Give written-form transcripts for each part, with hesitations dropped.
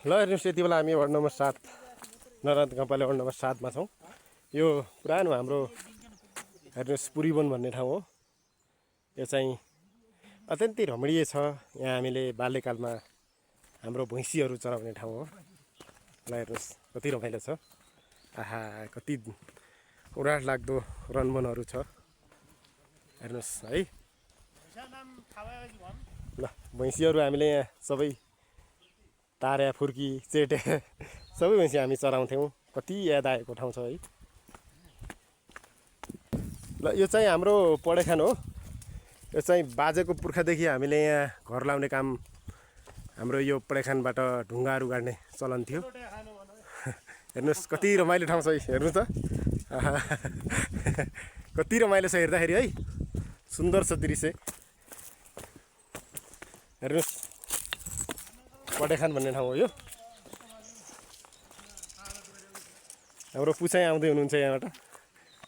ल हेर्नुहोस् यति बेला हामी वार्ड नम्बर 7 नरद गाउँपालिका वार्ड नम्बर 7 मा छौँ। यो पुरानो हाम्रो हेर्नुहोस् पुरीवन भन्ने ठाउँ हो। यो चाहिँ अत्यन्तै रमणीय छ। यहाँ हामीले बाल्यकालमा हाम्रो भैँसीहरू चराउने ठाउँ हो। ल हेर्नुहोस् कति रमाइलो छ। आहा कति उडाट लाग्दो रनवनहरू छ हेर्नुहोस् है। ल भैँसीहरू हामीले यहाँ सबै तार्या फुर्की चेटे सबै भैँसी हामी चराउँथ्यौँ। कति याद आएको ठाउँ छ है। ल यो चाहिँ हाम्रो पढेखान हो। यो चाहिँ बाजेको पुर्खादेखि हामीले यहाँ घर लाउने काम हाम्रो यो पढेखानबाट ढुङ्गाहरू गाड्ने चलन थियो। हेर्नुहोस् कति रमाइलो ठाउँ छ हेर्नु त। कति रमाइलो छ हेर्दाखेरि है। सुन्दर छ दृश्य हेर्नुहोस्। पढेखान भन्ने ठाउँ हो यो। हाम्रो पुछाइ आउँदै हुनुहुन्छ यहाँबाट।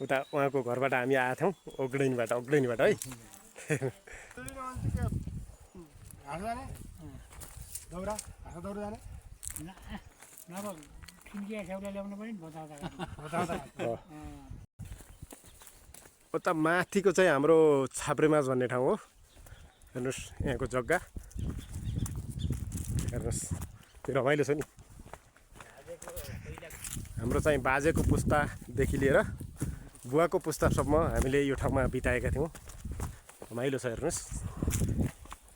उता उहाँको घरबाट हामी आएका थियौँ अग्रैनीबाट है। उता माथिको चाहिँ हाम्रो छाप्रेमाज भन्ने ठाउँ हो। हेर्नुहोस् यहाँको जग्गा हेर्नुहोस् त्यो रमाइलो छ नि। हाम्रो चाहिँ बाजेको पुस्तादेखि लिएर बुवाको पुस्तासम्म हामीले यो ठाउँमा बिताएका थियौँ। रमाइलो छ हेर्नुहोस्।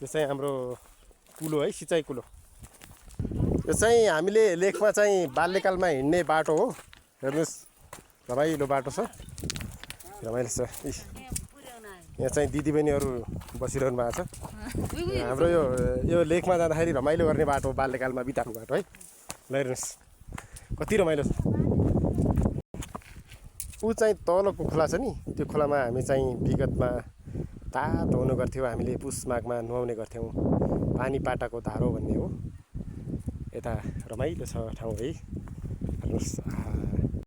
त्यो चाहिँ हाम्रो कुलो है, सिँचाइ कुलो। यो चाहिँ हामीले लेकमा चाहिँ बाल्यकालमा हिँड्ने बाटो हो। हेर्नुहोस् रमाइलो बाटो छ, रमाइलो छ। यहाँ चाहिँ दिदीबहिनीहरू बसिरहनु भएको छ। हाम्रो यो लेकमा जाँदाखेरि रमाइलो गर्ने बाटो हो, बाल्यकालमा बिताएको बाटो है। ल हेर्नुहोस् कति रमाइलो छ। ऊ चाहिँ तलको खोला छ नि, त्यो खोलामा हामी चाहिँ विगतमा तातो हुने गर्थ्यौँ। हामीले पुस माघमा नुहाउने गर्थ्यौँ। पानी पाटाको धारो भन्ने हो। यता रमाइलो छ ठाउँ है। हेर्नुहोस्